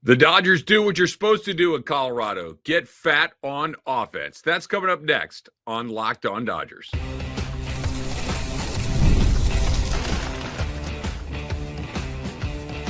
The Dodgers do what you're supposed to do in Colorado. Get fat on offense. That's coming up next on Locked On Dodgers.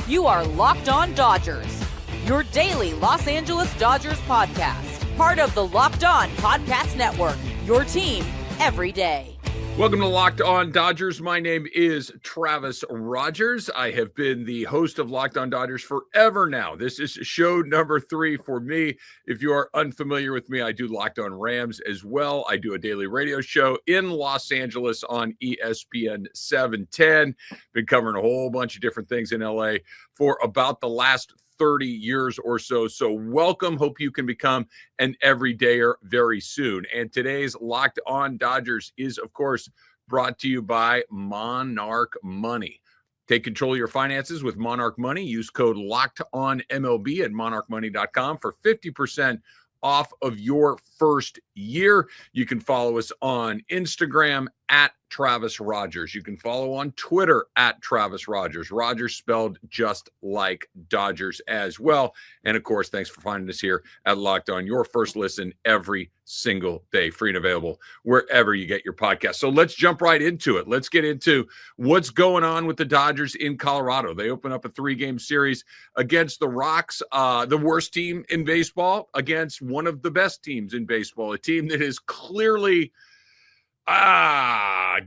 You are Locked On Dodgers, your daily Los Angeles Dodgers podcast. Part of the Locked On Podcast Network, your team every day. Welcome to Locked On Dodgers. My name is Travis Rogers. I have been the host of Locked On Dodgers forever now. This is show number 3 for me. If you are unfamiliar with me, I do Locked On Rams as well. I do a daily radio show in Los Angeles on ESPN 710. Been covering a whole bunch of different things in LA for about the last 30 years or so. So welcome. Hope you can become an everydayer very soon. And today's Locked On Dodgers is, of course, brought to you by Monarch Money. Take control of your finances with Monarch Money. Use code LOCKEDONMLB at monarchmoney.com for 50% off of your first year. You can follow us on Instagram at Travis Rogers. You can follow on Twitter at Travis Rogers. Rogers spelled just like Dodgers as well. And of course, thanks for finding us here at Locked On, your first listen every single day, free and available wherever you get your podcast. So let's jump right into it. Let's get into what's going on with the Dodgers in Colorado. They open up a 3-game series against the Rocks, the worst team in baseball, against one of the best teams in baseball, a team that is clearly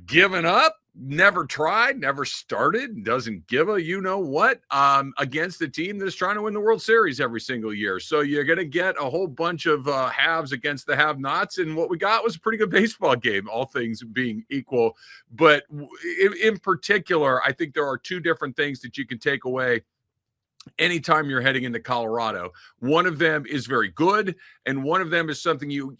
given up, never tried, never started, doesn't give a you-know-what, against the team that is trying to win the World Series every single year. So you're going to get a whole bunch of haves against the have-nots, and what we got was a pretty good baseball game, all things being equal. But in particular, I think there are 2 different things that you can take away anytime you're heading into Colorado. One of them is very good, and one of them is something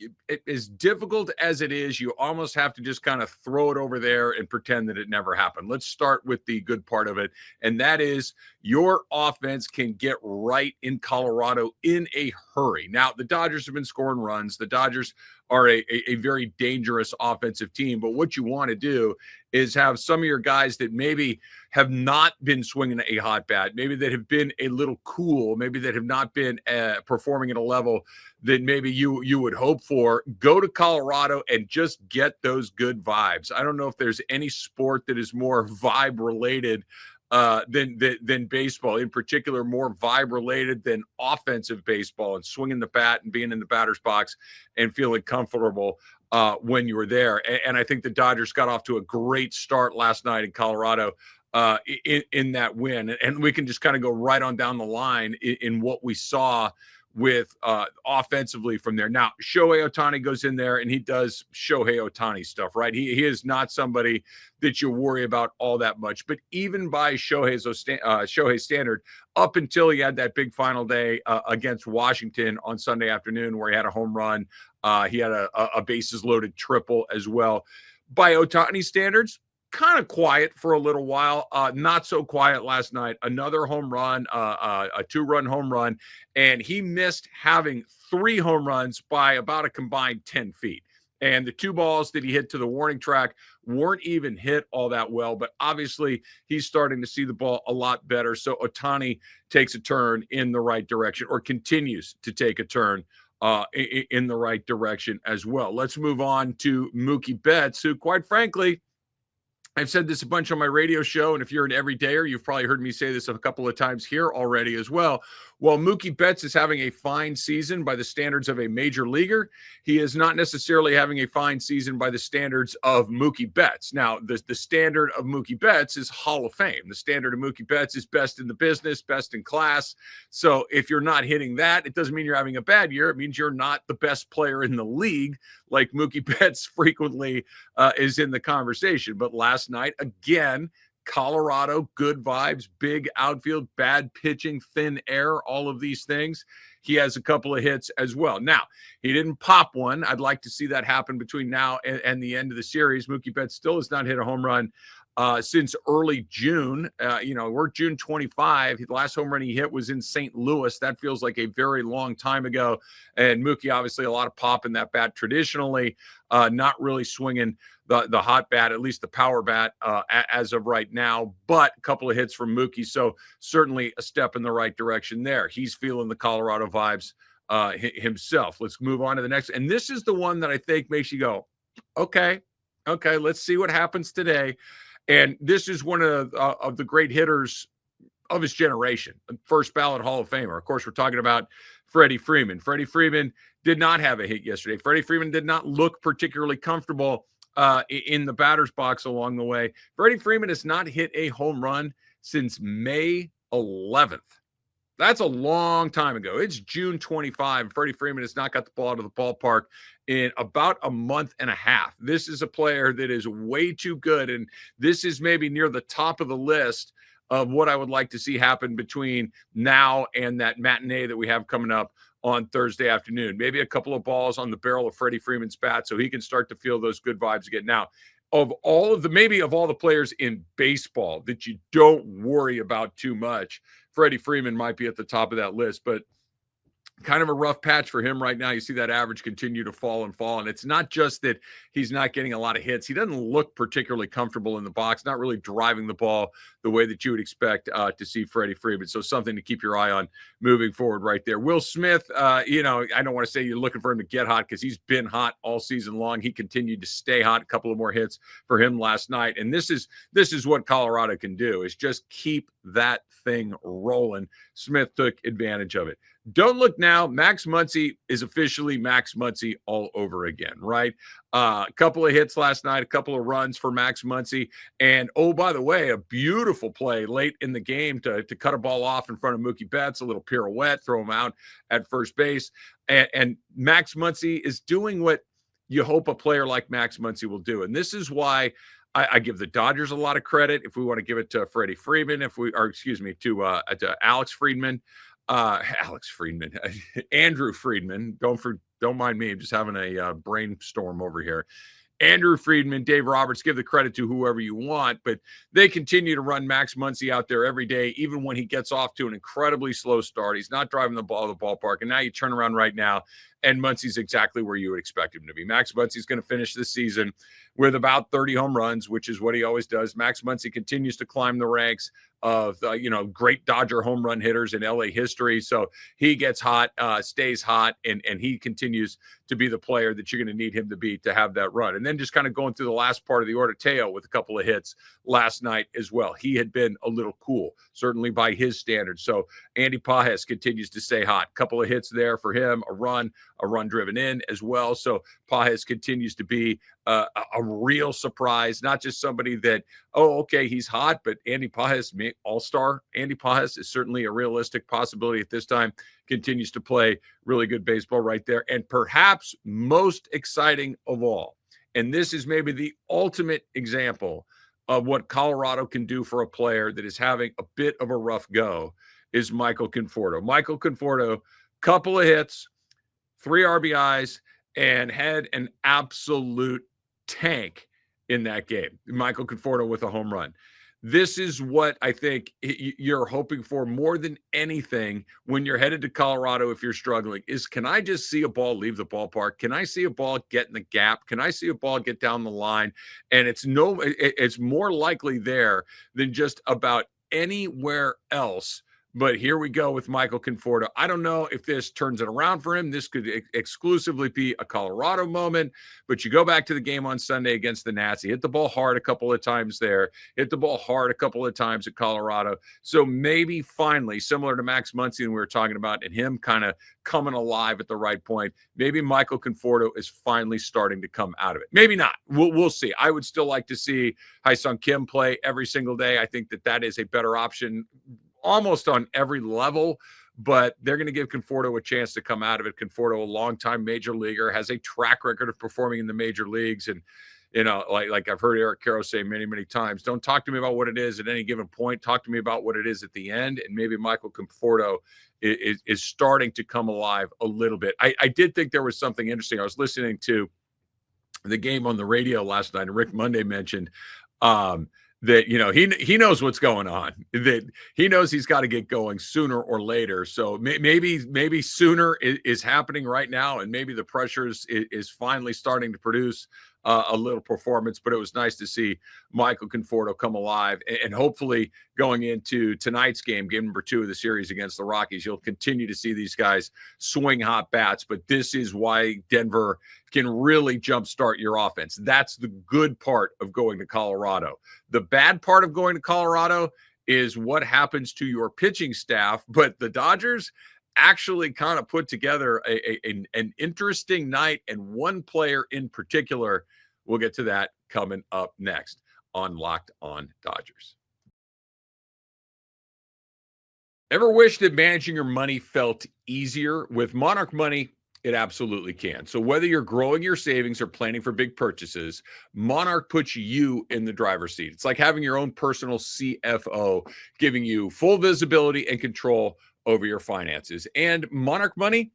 as difficult as it is, you almost have to just kind of throw it over there and pretend that it never happened. Let's start with the good part of it, and that is your offense can get right in Colorado in a hurry. Now, the Dodgers have been scoring runs. The Dodgers are a very dangerous offensive team, but what you want to do is have some of your guys that maybe have not been swinging a hot bat, maybe that have been a little cool, maybe that have not been performing at a level that maybe you would hope for, go to Colorado and just get those good vibes. I don't know if there's any sport that is more vibe related than baseball, in particular, more vibe related than offensive baseball and swinging the bat and being in the batter's box and feeling comfortable when you were there. And I think the Dodgers got off to a great start last night in Colorado in that win. And we can just kind of go right on down the line in what we saw with offensively from there. Now, Shohei Ohtani goes in there and he does Shohei Ohtani stuff, right? He is not somebody that you worry about all that much. But even by Shohei's standard, up until he had that big final day against Washington on Sunday afternoon where he had a home run, he had a bases loaded triple as well. By Ohtani standards, kind of quiet for a little while, not so quiet last night. Another home run, a 2-run home run, and he missed having 3 home runs by about a combined 10 feet. And the 2 balls that he hit to the warning track weren't even hit all that well, but obviously he's starting to see the ball a lot better. So Ohtani takes a turn in the right direction, or continues to take a turn in the right direction as well. Let's move on to Mookie Betts, who, quite frankly, I've said this a bunch on my radio show, and if you're an everydayer, you've probably heard me say this a couple of times here already as well. While Mookie Betts is having a fine season by the standards of a major leaguer, he is not necessarily having a fine season by the standards of Mookie Betts. Now, the standard of Mookie Betts is Hall of Fame. The standard of Mookie Betts is best in the business, best in class. So if you're not hitting that, it doesn't mean you're having a bad year. It means you're not the best player in the league, like Mookie Betts frequently is in the conversation. But last night, again, Colorado, good vibes, big outfield, bad pitching, thin air, all of these things. He has a couple of hits as well. Now, he didn't pop one. I'd like to see that happen between now and the end of the series. Mookie Betts still has not hit a home run since early June. We're June 25. The last home run he hit was in St. Louis. That feels like a very long time ago. And Mookie, obviously, a lot of pop in that bat traditionally, not really swinging the hot bat, at least the power bat as of right now, but a couple of hits from Mookie. So certainly a step in the right direction there. He's feeling the Colorado vibes himself. Let's move on to the next. And this is the one that I think makes you go, okay, let's see what happens today. And this is one of the great hitters of his generation, first ballot Hall of Famer. Of course, we're talking about Freddy Freeman. Freddy Freeman did not have a hit yesterday. Freddy Freeman did not look particularly comfortable in the batter's box along the way. Freddy Freeman has not hit a home run since May 11th. That's a long time ago. It's June 25. Freddie Freeman has not got the ball out of the ballpark in about a month and a half. This is a player that is way too good, and this is maybe near the top of the list of what I would like to see happen between now and that matinee that we have coming up on Thursday afternoon. Maybe a couple of balls on the barrel of Freddie Freeman's bat so he can start to feel those good vibes again. Now, of all the players in baseball that you don't worry about too much, Freddie Freeman might be at the top of that list, but kind of a rough patch for him right now. You see that average continue to fall. And it's not just that he's not getting a lot of hits. He doesn't look particularly comfortable in the box, not really driving the ball the way that you would expect to see Freddie Freeman. So something to keep your eye on moving forward right there. Will Smith, I don't want to say you're looking for him to get hot because he's been hot all season long. He continued to stay hot. A couple of more hits for him last night. And this is what Colorado can do, is just keep that thing rolling. Smith took advantage of it. Don't look now. Max Muncy is officially Max Muncy all over again, right? A couple of hits last night, a couple of runs for Max Muncy. And, oh, by the way, a beautiful play late in the game to cut a ball off in front of Mookie Betts, a little pirouette, throw him out at first base. And Max Muncy is doing what you hope a player like Max Muncy will do. And this is why I give the Dodgers a lot of credit. If we want to give it to Freddie Freeman, to Alex Friedman, Andrew Friedman. Don't mind me. I'm just having a brainstorm over here. Andrew Friedman, Dave Roberts, give the credit to whoever you want, but they continue to run Max Muncy out there every day, even when he gets off to an incredibly slow start. He's not driving the ball to the ballpark, and now you turn around right now, and Muncy's exactly where you would expect him to be. Max Muncy's going to finish this season with about 30 home runs, which is what he always does. Max Muncy continues to climb the ranks of, great Dodger home run hitters in LA history. So he gets hot, stays hot, and he continues to be the player that you're going to need him to be to have that run. And then just kind of going through the last part of the order, Teo with a couple of hits last night as well. He had been a little cool, certainly by his standards. So Andy Pages continues to stay hot. Couple of hits there for him, a run driven in as well. So Pages continues to be a real surprise, not just somebody that, he's hot, but Andy Pages, all-star Andy Pages is certainly a realistic possibility at this time. Continues to play really good baseball right there. And perhaps most exciting of all, and this is maybe the ultimate example of what Colorado can do for a player that is having a bit of a rough go, is Michael Conforto. Michael Conforto, couple of hits, 3 RBIs, and had an absolute tank in that game. Michael Conforto with a home run. This is what I think you're hoping for more than anything when you're headed to Colorado if you're struggling, is can I just see a ball leave the ballpark? Can I see a ball get in the gap? Can I see a ball get down the line? And it's more likely there than just about anywhere else. But here we go with Michael Conforto. I don't know if this turns it around for him. This could exclusively be a Colorado moment. But you go back to the game on Sunday against the Nats. He hit the ball hard a couple of times there. Hit the ball hard a couple of times at Colorado. So maybe finally, similar to Max Muncy we were talking about, and him kind of coming alive at the right point, maybe Michael Conforto is finally starting to come out of it. Maybe not. We'll see. I would still like to see Hyesung Kim play every single day. I think that is a better option almost on every level, but they're going to give Conforto a chance to come out of it. Conforto, a longtime major leaguer, has a track record of performing in the major leagues. And, like I've heard Eric Caro say many, many times, don't talk to me about what it is at any given point. Talk to me about what it is at the end. And maybe Michael Conforto is starting to come alive a little bit. I did think there was something interesting. I was listening to the game on the radio last night, and Rick Monday mentioned that, he knows what's going on, that he knows he's got to get going sooner or later. So maybe sooner is happening right now, and maybe the pressure is finally starting to produce a little performance. But it was nice to see Michael Conforto come alive, and hopefully going into tonight's game number 2 of the series against the Rockies, you'll continue to see these guys swing hot bats. But this is why Denver can really jumpstart your offense. That's the good part of going to Colorado. The bad part of going to Colorado is what happens to your pitching staff. But the Dodgers actually kind of put together an interesting night, and one player in particular. We'll get to that coming up next on Locked On Dodgers. Ever wish that managing your money felt easier? With Monarch Money, it absolutely can. So whether you're growing your savings or planning for big purchases, Monarch puts you in the driver's seat. It's like having your own personal CFO, giving you full visibility and control over your finances. And Monarch Money,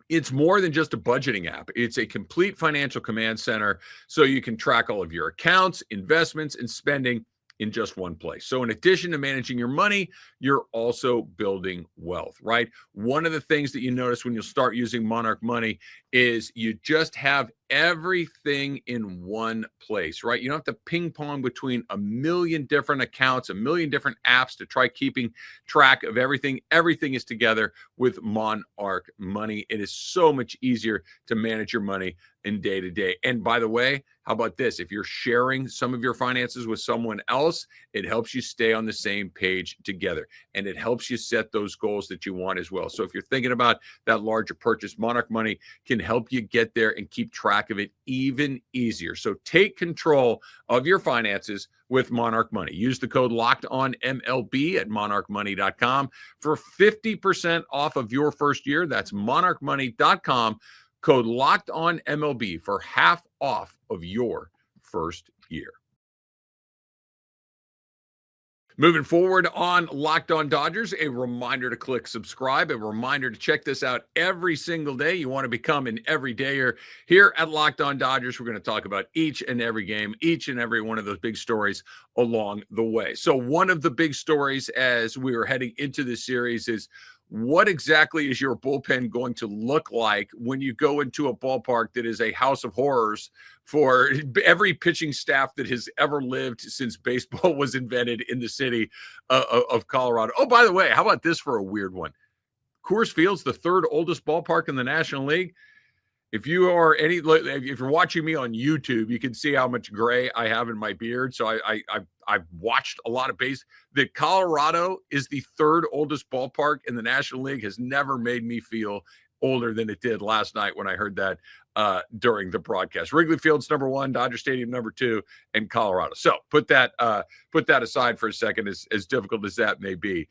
it's more than just a budgeting app. It's a complete financial command center, so you can track all of your accounts, investments, and spending in just one place. So in addition to managing your money, you're also building wealth, right? One of the things that you notice when you start using Monarch Money is you just have everything in one place, right? You don't have to ping pong between a million different accounts, a million different apps to try keeping track of everything. Everything is together with Monarch Money. It is so much easier to manage your money in day to day. And by the way, how about this? If you're sharing some of your finances with someone else, it helps you stay on the same page together, and it helps you set those goals that you want as well. So if you're thinking about that larger purchase, Monarch Money can help you get there and keep track of it even easier. So take control of your finances with Monarch Money. Use the code LOCKEDONMLB at monarchmoney.com for 50% off of your first year. That's monarchmoney.com. Code LOCKEDONMLB for half off of your first year. Moving forward on Locked On Dodgers, a reminder to click subscribe, a reminder to check this out every single day. You want to become an everydayer here at Locked On Dodgers. We're going to talk about each and every game, each and every one of those big stories along the way. So one of the big stories as we were heading into this series is, what exactly is your bullpen going to look like when you go into a ballpark that is a house of horrors for every pitching staff that has ever lived since baseball was invented in the city of Colorado? Oh, by the way, how about this for a weird one? Coors Field's the 3rd oldest ballpark in the National League. If you're watching me on YouTube, you can see how much gray I have in my beard. So I've watched a lot of base. That Colorado is the 3rd oldest ballpark in the National League has never made me feel older than it did last night when I heard that during the broadcast. Wrigley Field's number 1, Dodger Stadium number 2, and Colorado. So put that aside for a second, as difficult as that may be.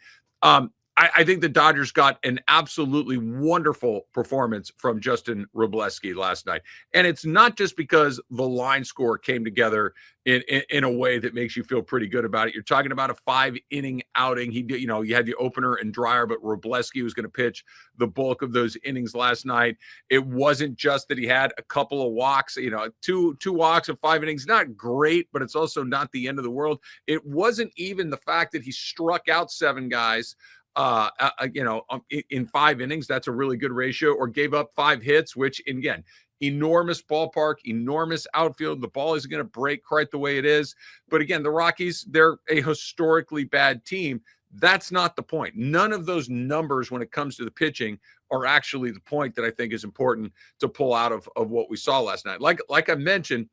I think the Dodgers got an absolutely wonderful performance from Justin Robleski last night. And it's not just because the line score came together in a way that makes you feel pretty good about it. You're talking about a 5-inning outing. He did, you had the opener and Dreyer, but Robleski was going to pitch the bulk of those innings last night. It wasn't just that he had a couple of walks, two walks of 5 innings, not great, but it's also not the end of the world. It wasn't even the fact that he struck out 7 guys in 5 innings. That's a really good ratio. Or gave up 5 hits, which, again, enormous ballpark, enormous outfield. The ball isn't going to break quite the way it is. But again, the Rockies, they're a historically bad team. That's not the point. None of those numbers when it comes to the pitching are actually the point that I think is important to pull out of what we saw last night. Like I mentioned,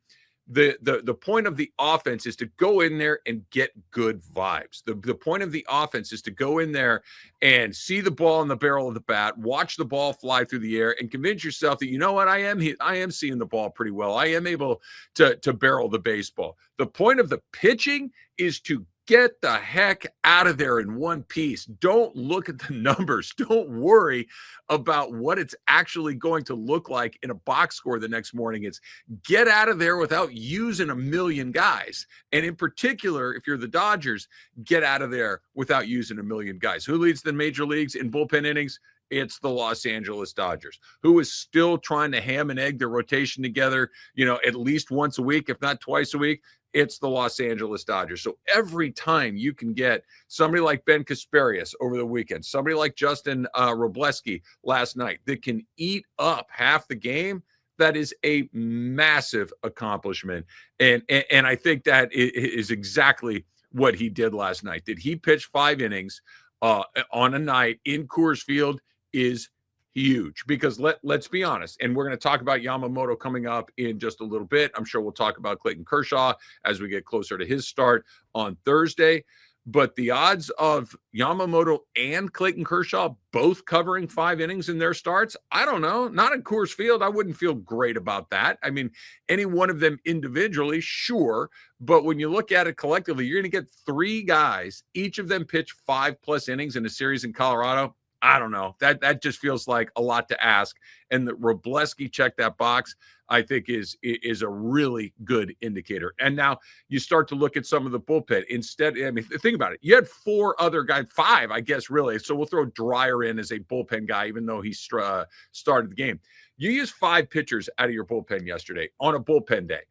the point of the offense is to go in there and get good vibes. The point of the offense is to go in there and see the ball in the barrel of the bat, watch the ball fly through the air, and convince yourself that, you know what, I am seeing the ball pretty well. I am able to barrel the baseball. The point of the pitching is to get the heck out of there in one piece. Don't look at the numbers. Don't worry about what it's actually going to look like in a box score the next morning. It's get out of there without using a million guys. And in particular, if you're the Dodgers, get out of there without using a million guys. Who leads the major leagues in bullpen innings? It's the Los Angeles Dodgers, who is still trying to ham and egg their rotation together, at least once a week, if not twice a week. it's the Los Angeles Dodgers. So every time you can get somebody like Ben Kasparius over the weekend, somebody like Justin Robleski last night that can eat up half the game, that is a massive accomplishment. And I think that is exactly what he did last night. Did he pitch 5 innings on a night in Coors Field is huge, because let's be honest, and we're going to talk about Yamamoto coming up in just a little bit. I'm sure we'll talk about Clayton Kershaw as we get closer to his start on Thursday. But the odds of Yamamoto and Clayton Kershaw both covering 5 innings in their starts, I don't know. Not in Coors Field. I wouldn't feel great about that. I mean, any one of them individually, sure. But when you look at it collectively, you're going to get 3 guys, each of them pitch 5+ innings in a series in Colorado. I don't know. That just feels like a lot to ask. And that Robleski checked that box, I think is a really good indicator. And now you start to look at some of the bullpen. Instead, I mean, think about it. You had 4 other guys, 5, I guess, really. So we'll throw Dreyer in as a bullpen guy, even though he started the game. You used 5 pitchers out of your bullpen yesterday on a bullpen day.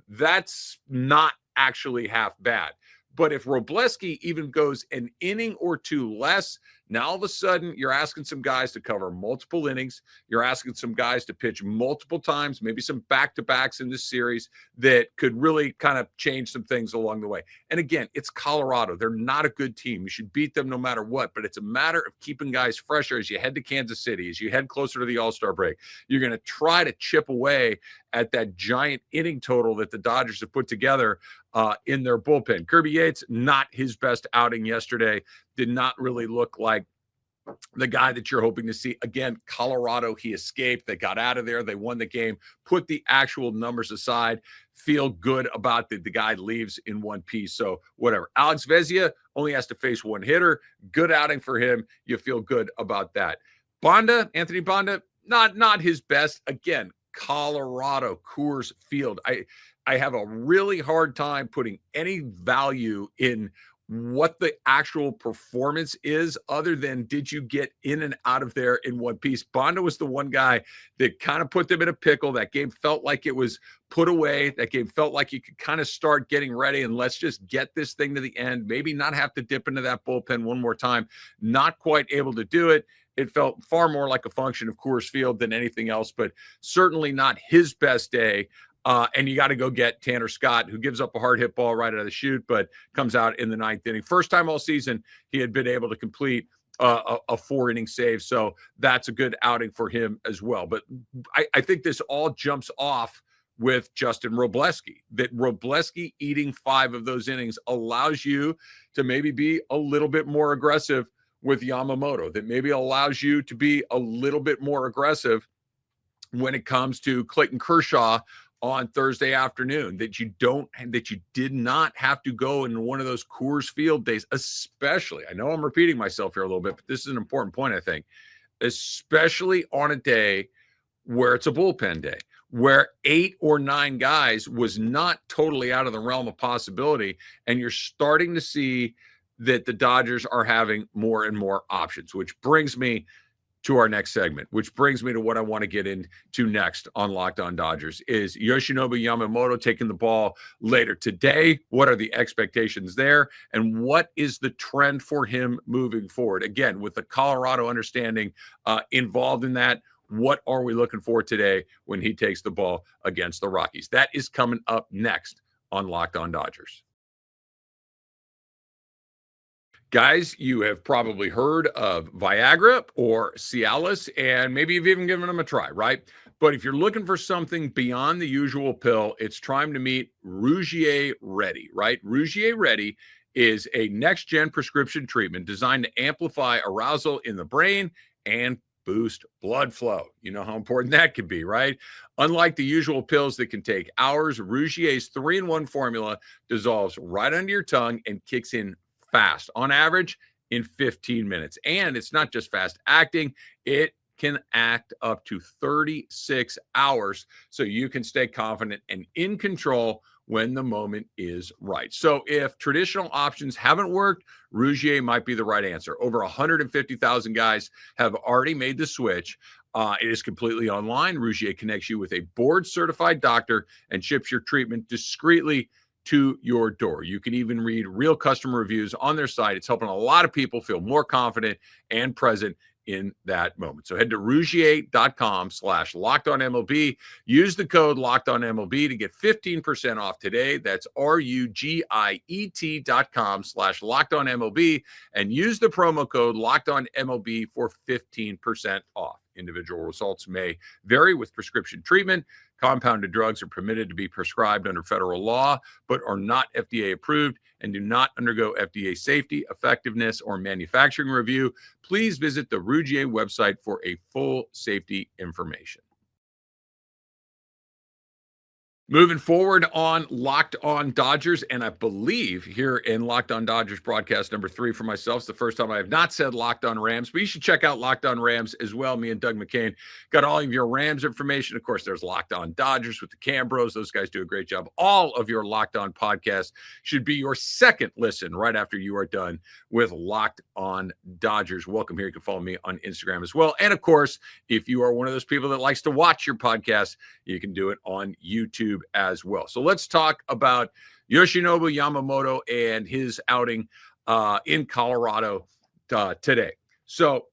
That's not actually half bad. But if Robleski even goes an inning or 2 less, now all of a sudden you're asking some guys to cover multiple innings. You're asking some guys to pitch multiple times, maybe some back-to-backs in this series that could really kind of change some things along the way. And again, it's Colorado. They're not a good team. You should beat them no matter what, but it's a matter of keeping guys fresher as you head to Kansas City, as you head closer to the All-Star break. You're going to try to chip away at that giant inning total that the Dodgers have put together in their bullpen. Kirby Yates, not his best outing yesterday. Did not really look like the guy that you're hoping to see. Again, Colorado, he escaped. They got out of there. They won the game. Put the actual numbers aside. Feel good about the guy leaves in one piece. So whatever. Alex Vezina only has to face 1 hitter. Good outing for him. You feel good about that. Anthony Banda, not his best. Again, Colorado, Coors Field. I have a really hard time putting any value in what the actual performance is, other than did you get in and out of there in one piece. Banda was the one guy that kind of put them in a pickle. That game felt like it was put away. That game felt like you could kind of start getting ready and let's just get this thing to the end. Maybe not have to dip into that bullpen one more time. Not quite able to do it. It felt far more like a function of Coors Field than anything else, but certainly not his best day. And you got to go get Tanner Scott, who gives up a hard hit ball right out of the chute, but comes out in the 9th inning. First time all season he had been able to complete a 4-inning save. So that's a good outing for him as well. But I think this all jumps off with Justin Robleski, that Robleski eating 5 of those innings allows you to maybe be a little bit more aggressive with Yamamoto, that maybe allows you to be a little bit more aggressive when it comes to Clayton Kershaw on Thursday afternoon, that you did not have to go in one of those Coors Field days, especially, I know I'm repeating myself here a little bit, but this is an important point, I think, especially on a day where it's a bullpen day, where 8 or 9 guys was not totally out of the realm of possibility. And you're starting to see that the Dodgers are having more and more options, which brings me to our next segment, which brings me to what I want to get into next on Locked On Dodgers. Is Yoshinobu Yamamoto taking the ball later today? What are the expectations there? And what is the trend for him moving forward? Again, with the Colorado understanding involved in that, what are we looking for today when he takes the ball against the Rockies? That is coming up next on Locked On Dodgers. Guys, you have probably heard of Viagra or Cialis, and maybe you've even given them a try, right? But if you're looking for something beyond the usual pill, it's time to meet Rougier Ready, right? Rougier Ready is a next-gen prescription treatment designed to amplify arousal in the brain and boost blood flow. You know how important that could be, right? Unlike the usual pills that can take hours, Rougier's 3-in-1 formula dissolves right under your tongue and kicks in fast, on average in 15 minutes. And it's not just fast acting, it can act up to 36 hours so you can stay confident and in control when the moment is right. So if traditional options haven't worked, Rougier might be the right answer. Over 150,000 guys have already made the switch. It is completely online. Rougier connects you with a board-certified doctor and ships your treatment discreetly to your door. You can even read real customer reviews on their site. It's helping a lot of people feel more confident and present in that moment. So head to Rougier.com/LockedOnMLB. Use the code LockedOnMLB to get 15% off today. That's RUGIET.com/LockedOnMLB and use the promo code LockedOnMLB for 15% off. Individual results may vary with prescription treatment. Compounded drugs are permitted to be prescribed under federal law, but are not FDA approved and do not undergo FDA safety, effectiveness, or manufacturing review. Please visit the Rougier website for a full safety information. Moving forward on Locked On Dodgers, and I believe here in Locked On Dodgers broadcast number 3 for myself, it's the first time I have not said Locked On Rams, but you should check out Locked On Rams as well. Me and Doug McCain got all of your Rams information. Of course, there's Locked On Dodgers with the Cambros. Those guys do a great job. All of your Locked On podcasts should be your second listen right after you are done with Locked On Dodgers. Welcome here. You can follow me on Instagram as well. And of course, if you are one of those people that likes to watch your podcast, you can do it on YouTube as well. So let's talk about Yoshinobu Yamamoto and his outing in Colorado today. So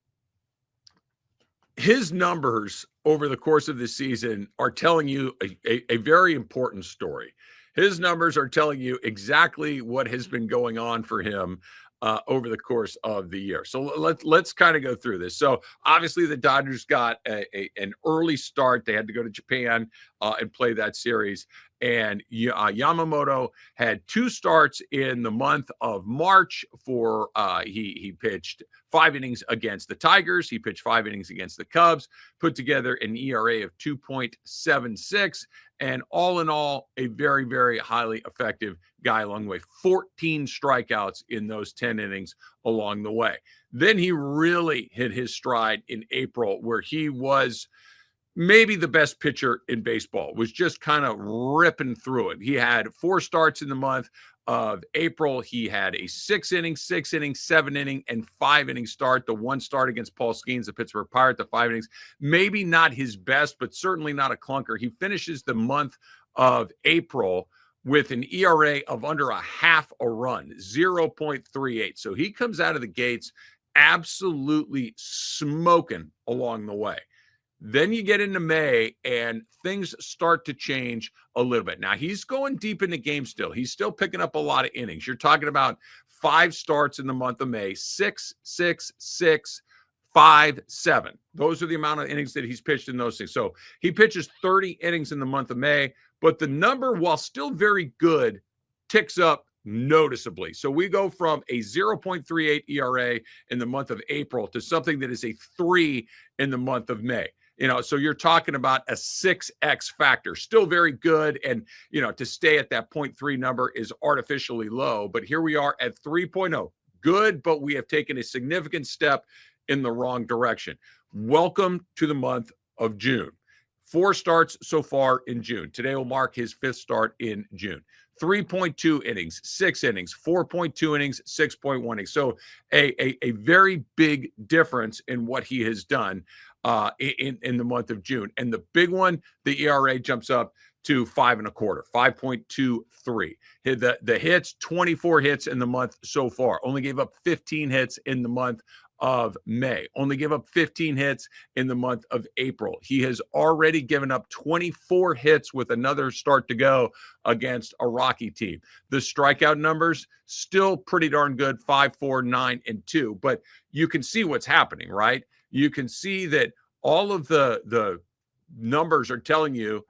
his numbers over the course of the season are telling you a very important story. His numbers are telling you exactly what has been going on for him over the course of the year. So let's kind of go through this. So obviously the Dodgers got an early start. They had to go to Japan and play that series. And Yamamoto had 2 starts in the month of March for he pitched 5 innings against the Tigers. He pitched 5 innings against the Cubs, put together an ERA of 2.76. And all in all, a very, very highly effective guy along the way. 14 strikeouts in those 10 innings along the way. Then he really hit his stride in April, where he was maybe the best pitcher in baseball, was just kind of ripping through it. He had 4 starts in the month of April. He had a 6-inning, 7-inning, and 5-inning start. The 1 start against Paul Skeens, the Pittsburgh Pirate, the 5 innings. Maybe not his best, but certainly not a clunker. He finishes the month of April with an ERA of under a half a run, 0.38. So he comes out of the gates absolutely smoking along the way. Then you get into May and things start to change a little bit. Now, he's going deep in the game still. He's still picking up a lot of innings. You're talking about 5 starts in the month of May, 6, 6, 6, 5, 7. Those are the amount of innings that he's pitched in those things. So he pitches 30 innings in the month of May, but the number, while still very good, ticks up noticeably. So we go from a 0.38 ERA in the month of April to something that is a 3 in the month of May. So you're talking about a 6x factor, still very good. And, to stay at that 0.3 number is artificially low. But here we are at 3.0. Good, but we have taken a significant step in the wrong direction. Welcome to the month of June. 4 starts so far in June. Today will mark his 5th start in June. 3.2 innings, 6 innings, 4.2 innings, 6.1 innings. So a very big difference in what he has done in the month of June. And the big one, the ERA jumps up to 5.25, 5.23. The hits, 24 hits in the month so far. Only gave up 15 hits in the month of May. Only gave up 15 hits in the month of April. He has already given up 24 hits with another start to go against a Rocky team. The strikeout numbers still pretty darn good, 5, 4, 9, and 2. But you can see what's happening, right? You can see that all of the numbers are telling you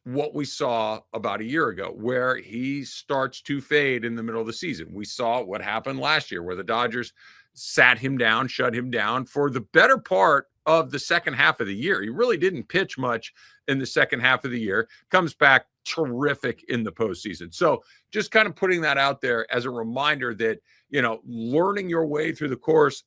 what we saw about a year ago, where he starts to fade in the middle of the season. We saw what happened last year, where the Dodgers sat him down, shut him down for the better part of the second half of the year. He really didn't pitch much in the second half of the year, comes back terrific in the postseason. So just kind of putting that out there as a reminder that, learning your way through the course,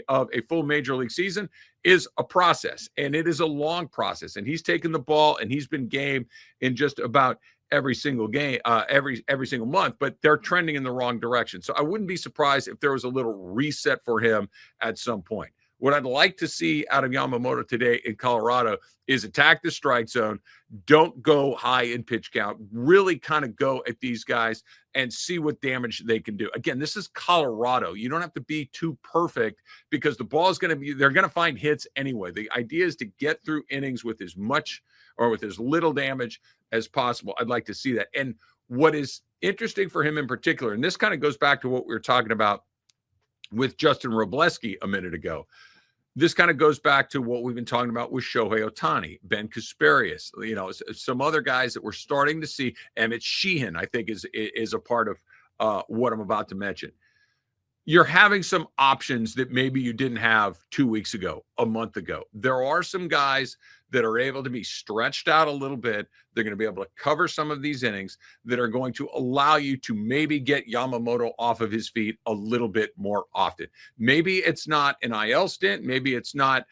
of a full major league season is a process, and it is a long process. And he's taken the ball and he's been game in just about every single game, every single month, but they're trending in the wrong direction. So I wouldn't be surprised if there was a little reset for him at some point. What I'd like to see out of Yamamoto today in Colorado is attack the strike zone. Don't go high in pitch count. Really kind of go at these guys and see what damage they can do. Again, this is Colorado. You don't have to be too perfect because the ball is going to be, they're going to find hits anyway. The idea is to get through innings with as much or with as little damage as possible. I'd like to see that. And what is interesting for him in particular, and this kind of goes back to what we were talking about with Justin Robleski a minute ago. This kind of goes back to what we've been talking about with Shohei Ohtani, Ben Kasparius, some other guys that we're starting to see. Emmett Sheehan, I think, is a part of what I'm about to mention. You're having some options that maybe you didn't have 2 weeks ago, a month ago. There are some guys that are able to be stretched out a little bit. They're going to be able to cover some of these innings that are going to allow you to maybe get Yamamoto off of his feet a little bit more often. Maybe it's not an IL stint. Maybe it's not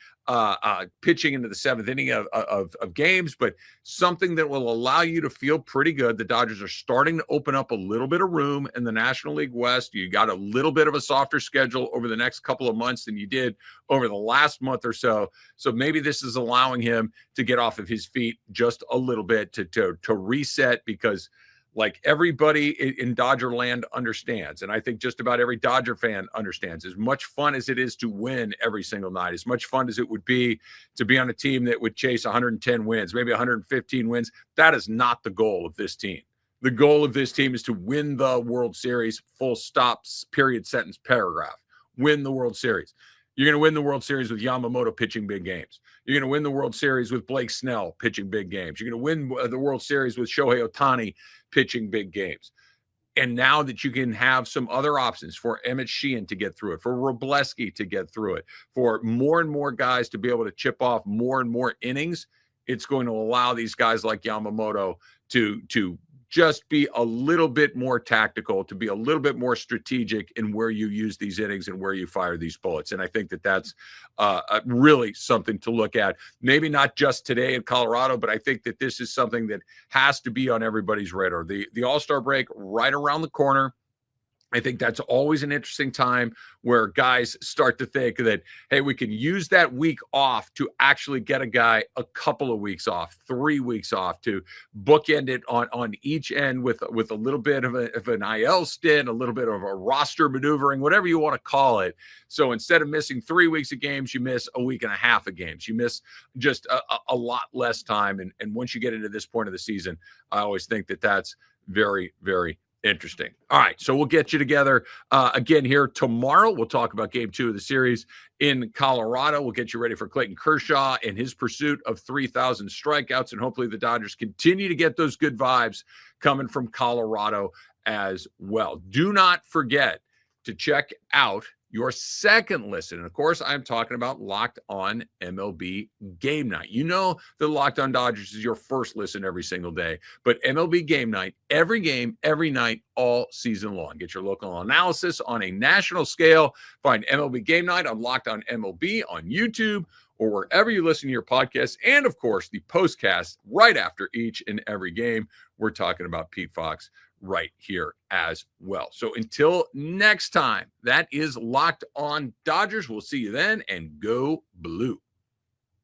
pitching into the seventh inning of games, but something that will allow you to feel pretty good. The Dodgers are starting to open up a little bit of room in the National League West. You got a little bit of a softer schedule over the next couple of months than you did over the last month or so. So maybe this is allowing him to get off of his feet just a little bit to reset, because like everybody in Dodger land understands, and I think just about every Dodger fan understands, as much fun as it is to win every single night, as much fun as it would be to be on a team that would chase 110 wins, maybe 115 wins, that is not the goal of this team. The goal of this team is to win the World Series, full stop, period, sentence, paragraph. Win the World Series. You're going to win the World Series with Yamamoto pitching big games. You're going to win the World Series with Blake Snell pitching big games. You're going to win the World Series with Shohei Ohtani pitching big games. And now that you can have some other options for Emmett Sheehan to get through it, for Robleski to get through it, for more and more guys to be able to chip off more and more innings, it's going to allow these guys like Yamamoto to just be a little bit more tactical, to be a little bit more strategic in where you use these innings and where you fire these bullets. And I think that that's really something to look at. Maybe not just today in Colorado, but I think that this is something that has to be on everybody's radar. The All-Star break right around the corner. I think that's always an interesting time where guys start to think that, hey, we can use that week off to actually get a guy a couple of weeks off, 3 weeks off, to bookend it on each end with a little bit of an IL stint, a little bit of a roster maneuvering, whatever you want to call it. So instead of missing 3 weeks of games, you miss a week and a half of games. You miss just a lot less time. And once you get into this point of the season, I always think that that's very, very interesting. All right, so we'll get you together again here tomorrow. We'll talk about game 2 of the series in Colorado. We'll get you ready for Clayton Kershaw and his pursuit of 3,000 strikeouts, and hopefully the Dodgers continue to get those good vibes coming from Colorado as well. Do not forget to check out your second listen. And of course, I'm talking about Locked On MLB Game Night. You know that Locked On Dodgers is your first listen every single day, but MLB Game Night, every game, every night, all season long. Get your local analysis on a national scale. Find MLB Game Night on Locked On MLB on YouTube or wherever you listen to your podcasts. And of course, the postcast right after each and every game. We're talking about Pete Fox right here as well. So until next time, that is Locked On Dodgers. We'll see you then, and go blue.